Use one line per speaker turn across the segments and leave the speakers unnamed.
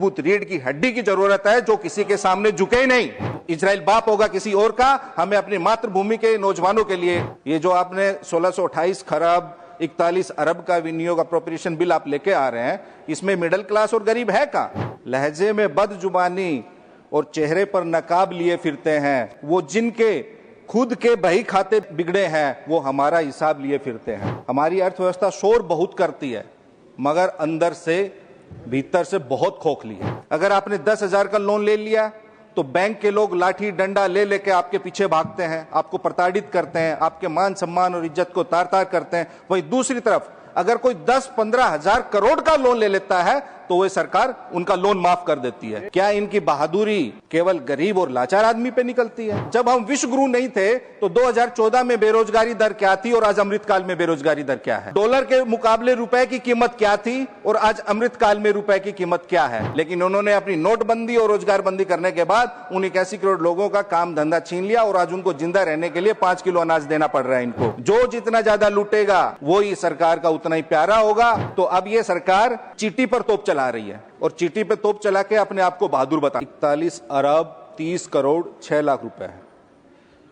मजबूत रीढ़ की हड्डी की जरूरत है जो किसी के सामने झुके ही नहीं। इजराइल बाप होगा किसी और का, हमें अपनी मातृभूमि के नौजवानों के लिए ये जो आपने 1628 खरब 41 अरब का विनियोग अप्रोप्रिएशन बिल आप लेके आ रहे हैं, इसमें मिडिल क्लास और गरीब है का? लहजे में बदजुबानी और चेहरे पर नकाब लिए फिरते हैं वो जिनके खुद के बही खाते बिगड़े हैं, वो हमारा हिसाब लिए फिरते हैं। हमारी अर्थव्यवस्था शोर बहुत करती है मगर अंदर से भीतर से बहुत खोखली है। अगर आपने 10,000 का लोन ले लिया तो बैंक के लोग लाठी डंडा ले लेके आपके पीछे भागते हैं, आपको प्रताड़ित करते हैं, आपके मान सम्मान और इज्जत को तार तार करते हैं। वहीं दूसरी तरफ अगर कोई 10-15 हजार करोड़ का लोन ले लेता है तो वह सरकार उनका लोन माफ कर देती है। क्या इनकी बहादुरी केवल गरीब और लाचार आदमी पे निकलती है? जब हम विश्व गुरु नहीं थे तो 2014 में बेरोजगारी दर क्या थी और आज अमृतकाल में बेरोजगारी दर क्या है? डॉलर के मुकाबले रुपए की कीमत क्या थी और आज अमृतकाल में रुपए की कीमत क्या है? लेकिन उन्होंने अपनी नोटबंदी और रोजगार बंदी करने के बाद उन 81 करोड़ लोगों का काम धंधा छीन लिया और आज उनको जिंदा रहने के लिए 5 किलो अनाज देना पड़ रहा है इनको। जो जितना ज्यादा लूटेगा वो ही सरकार का उतना ही प्यारा होगा। तो अब ये सरकार चीटी पर तोप चला रही है और चीटी पे तोप चला के अपने आप को बहादुर बता। 41 अरब 30 करोड़ 6 लाख रुपए है।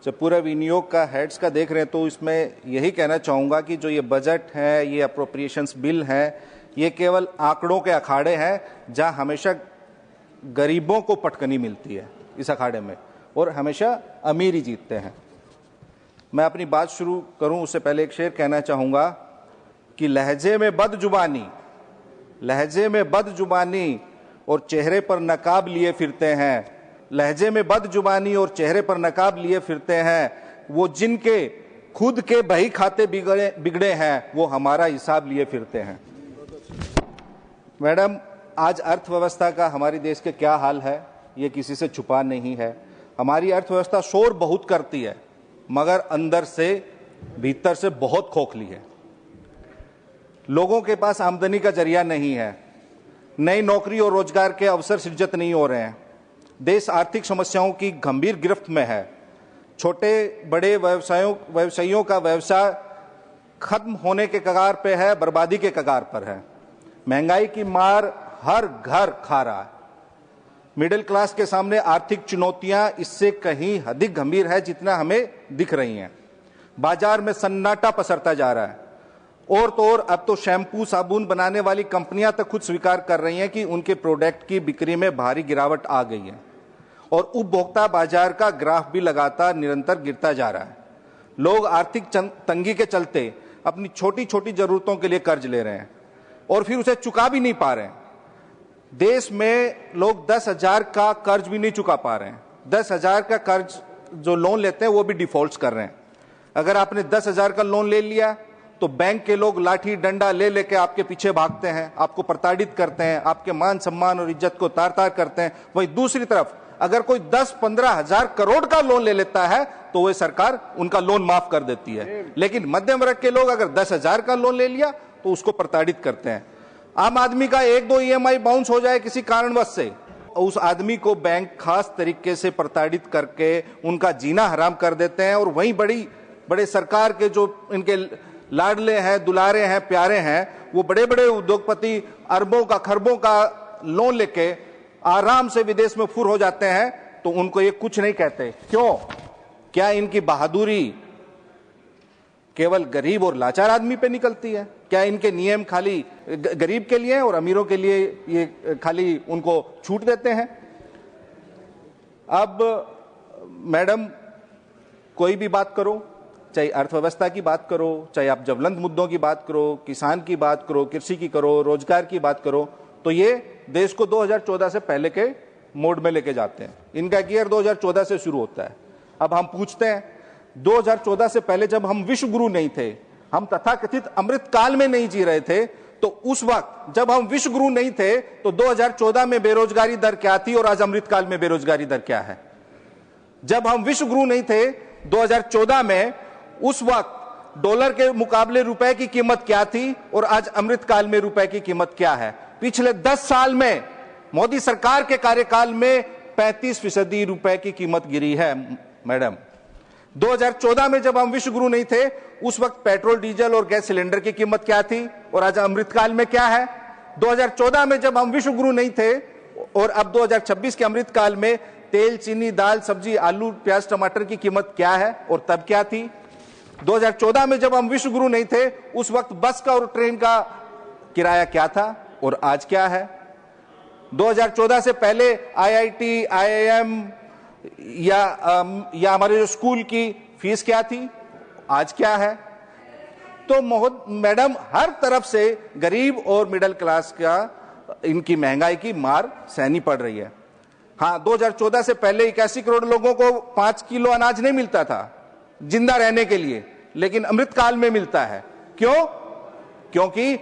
जब पूरा विनियोग का हेड्स का देख रहे हैं तो इसमें यही कहना चाहूंगा कि जो ये बजट है, ये अप्रोप्रिएशंस बिल है, ये केवल आंकड़ों के अखाड़े हैं जहां हमेशा गरीबों को पटकनी मिलती है इस अखाड़े में और हमेशा अमीर ही जीतते हैं। मैं अपनी बात शुरू करूं उससे पहले एक शेर कहना चाहूंगा कि लहजे में बदजुबानी और चेहरे पर नकाब लिए फिरते हैं, लहजे में बदजुबानी और चेहरे पर नकाब लिए फिरते हैं वो जिनके खुद के बही खाते बिगड़े हैं, वो हमारा हिसाब लिए फिरते हैं। मैडम, आज अर्थव्यवस्था का हमारे देश के क्या हाल है ये किसी से छुपा नहीं है। हमारी अर्थव्यवस्था शोर बहुत करती है मगर अंदर से भीतर से बहुत खोखली है। लोगों के पास आमदनी का जरिया नहीं है, नई नौकरी और रोजगार के अवसर सृजित नहीं हो रहे हैं, देश आर्थिक समस्याओं की गंभीर गिरफ्त में है, छोटे बड़े व्यवसायियों का व्यवसाय खत्म होने के कगार पे है, बर्बादी के कगार पर है, महंगाई की मार हर घर खा रहा है। मिडिल क्लास के सामने आर्थिक चुनौतियां इससे कहीं अधिक गंभीर है जितना हमें दिख रही हैं। बाजार में सन्नाटा पसरता जा रहा है और तो और अब तो शैम्पू साबुन बनाने वाली कंपनियां तक खुद स्वीकार कर रही हैं कि उनके प्रोडक्ट की बिक्री में भारी गिरावट आ गई है और उपभोक्ता बाजार का ग्राफ भी लगातार निरंतर गिरता जा रहा है। लोग आर्थिक तंगी के चलते अपनी छोटी छोटी जरूरतों के लिए कर्ज ले रहे हैं और फिर उसे चुका भी नहीं पा रहे हैं। देश में लोग 10,000 का कर्ज भी नहीं चुका पा रहे हैं। 10,000 का कर्ज जो लोन लेते हैं वो भी डिफॉल्ट कर रहे हैं। अगर आपने 10,000 का लोन ले लिया तो बैंक के लोग लाठी डंडा ले लेके आपके पीछे भागते हैं, आपको प्रताड़ित करते हैं, आपके मान सम्मान और इज्जत को तार तार करते हैं। वहीं दूसरी तरफ अगर कोई 10-15 हजार करोड़ का लोन ले लेता है तो वह सरकार उनका लोन माफ कर देती है। लेकिन मध्यम वर्ग के लोग अगर 10,000 का लोन ले लिया तो उसको प्रताड़ित करते हैं। आम आदमी का 1-2 EMI बाउंस हो जाए किसी कारणवश से, उस आदमी को बैंक खास तरीके से प्रताड़ित करके उनका जीना हराम कर देते हैं और वहीं बड़े सरकार के जो इनके लाडले हैं, दुलारे हैं, प्यारे हैं, वो बड़े बड़े उद्योगपति अरबों का खरबों का लोन लेके आराम से विदेश में फुर हो जाते हैं तो उनको ये कुछ नहीं कहते। क्यों? क्या इनकी बहादुरी केवल गरीब और लाचार आदमी पे निकलती है? क्या इनके नियम खाली गरीब के लिए और अमीरों के लिए ये खाली उनको छूट देते हैं? अब मैडम, कोई भी बात करो, चाहे अर्थव्यवस्था की बात करो, चाहे आप ज्वलंत मुद्दों की बात करो, किसान की बात करो, कृषि की करो, रोजगार की बात करो, तो ये देश को 2014 से पहले के मोड में लेके जाते हैं। इनका गियर 2014 से शुरू होता है। अब हम पूछते हैं, 2014 से पहले जब हम विश्व गुरु नहीं थे, हम तथाकथित अमृत काल में नहीं जी रहे थे, तो उस वक्त जब हम विश्व गुरु नहीं थे तो 2014 में बेरोजगारी दर क्या थी और आज अमृत काल में बेरोजगारी दर क्या है? जब हम विश्व गुरु नहीं थे 2014 में, उस वक्त डॉलर के मुकाबले रुपए की कीमत क्या थी और आज अमृतकाल में रुपए की कीमत क्या है? पिछले 10 साल में मोदी सरकार के कार्यकाल में 35% रुपए की कीमत गिरी है। मैडम, 2014 में जब हम विश्व गुरु नहीं थे उस वक्त पेट्रोल, डीजल और गैस सिलेंडर की कीमत क्या थी और आज अमृतकाल में क्या है? 2014 में जब हम विश्व गुरु नहीं थे और अब 2026 के अमृतकाल में तेल, चीनी, दाल, सब्जी, आलू, प्याज, टमाटर की कीमत क्या है और तब क्या थी? 2014 में जब हम विश्व गुरु नहीं थे, उस वक्त बस का और ट्रेन का किराया क्या था और आज क्या है? 2014 से पहले आईआईटी, आईआईएम या हमारे जो स्कूल की फीस क्या थी, आज क्या है? तो मैडम, हर तरफ से गरीब और मिडिल क्लास का इनकी महंगाई की मार सहनी पड़ रही है। हाँ, 2014 से पहले 81 करोड़ लोगों को 5 किलो अनाज नहीं मिलता था जिंदा रहने के लिए, लेकिन अमृतकाल में मिलता है। क्यों? क्योंकि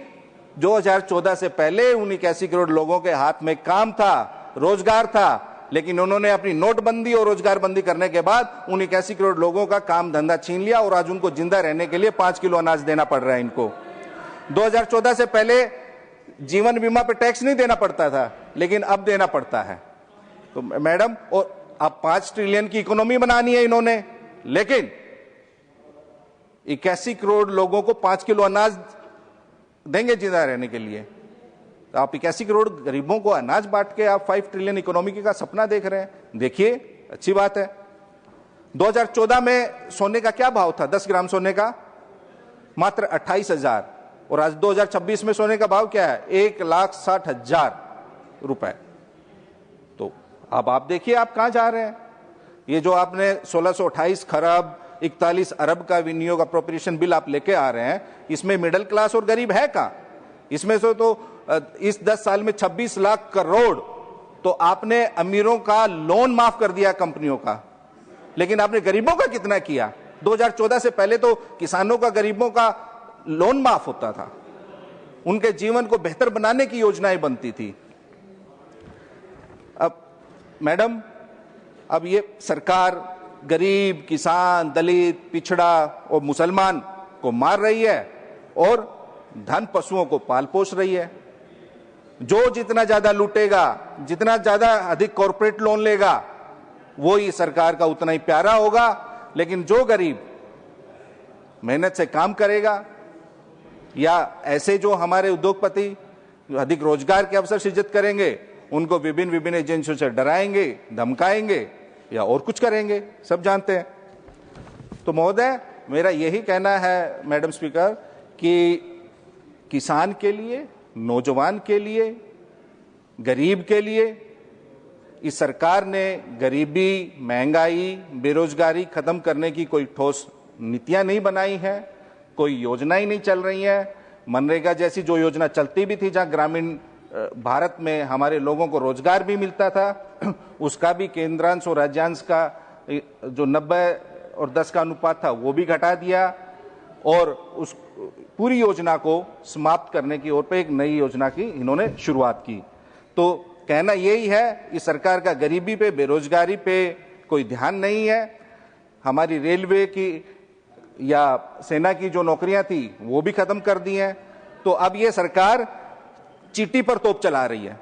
2014 से पहले उन 81 करोड़ लोगों के हाथ में काम था, रोजगार था, लेकिन उन्होंने अपनी नोटबंदी और रोजगार बंदी करने के बाद उन 81 करोड़ लोगों का काम धंधा छीन लिया और आज उनको जिंदा रहने के लिए 5 किलो अनाज देना पड़ रहा है इनको। 2014 से पहले जीवन बीमा पे टैक्स नहीं देना पड़ता था, लेकिन अब देना पड़ता है। तो मैडम, और अब 5 ट्रिलियन की इकोनॉमी बनानी है इन्होंने, लेकिन 81 करोड़ लोगों को 5 किलो अनाज देंगे जिंदा रहने के लिए। तो आप 81 करोड़ गरीबों को अनाज बांट के आप 5 ट्रिलियन इकोनॉमी का सपना देख रहे हैं। देखिए, अच्छी बात है। 2014 में सोने का क्या भाव था? 10 ग्राम सोने का मात्र 28,000, और आज 2026 में सोने का भाव क्या है? 1,60,000 रुपए। तो अब आप देखिए आप कहां जा रहे हैं। ये जो आपने 1628 खरब 41 अरब का विनियोग अप्रोप्रिएशन बिल आप लेके आ रहे हैं, इसमें मिडिल क्लास और गरीब है कहां? इसमें से तो इस 10 साल में 26 लाख करोड़ तो आपने अमीरों का लोन माफ कर दिया कंपनियों का, लेकिन आपने गरीबों का कितना किया? 2014 से पहले तो किसानों का, गरीबों का लोन माफ होता था, उनके जीवन को बेहतर बनाने की योजनाएं बनती थी। अब मैडम, अब ये सरकार गरीब, किसान, दलित, पिछड़ा और मुसलमान को मार रही है और धन पशुओं को पाल पोष रही है। जो जितना ज्यादा लूटेगा, जितना ज्यादा अधिक कॉर्पोरेट लोन लेगा, वो ही सरकार का उतना ही प्यारा होगा। लेकिन जो गरीब मेहनत से काम करेगा, या ऐसे जो हमारे उद्योगपति जो अधिक रोजगार के अवसर सृजित करेंगे, उनको विभिन्न एजेंसियों से डराएंगे, धमकाएंगे या और कुछ करेंगे, सब जानते हैं। तो महोदय, मेरा यही कहना है मैडम स्पीकर कि किसान के लिए, नौजवान के लिए, गरीब के लिए इस सरकार ने गरीबी, महंगाई, बेरोजगारी खत्म करने की कोई ठोस नीतियां नहीं बनाई है, कोई योजनाएं नहीं चल रही है। मनरेगा जैसी जो योजना चलती भी थी, जहां ग्रामीण भारत में हमारे लोगों को रोजगार भी मिलता था, उसका भी केंद्रांश और राज्यांश का जो 90 और 10 का अनुपात था वो भी घटा दिया, और उस पूरी योजना को समाप्त करने की ओर पे एक नई योजना की इन्होंने शुरुआत की। तो कहना यही है, इस सरकार का गरीबी पे, बेरोजगारी पे कोई ध्यान नहीं है। हमारी रेलवे की या सेना की जो नौकरियां थी वो भी खत्म कर दी हैं। तो अब ये सरकार चीटी पर तोप चला रही है।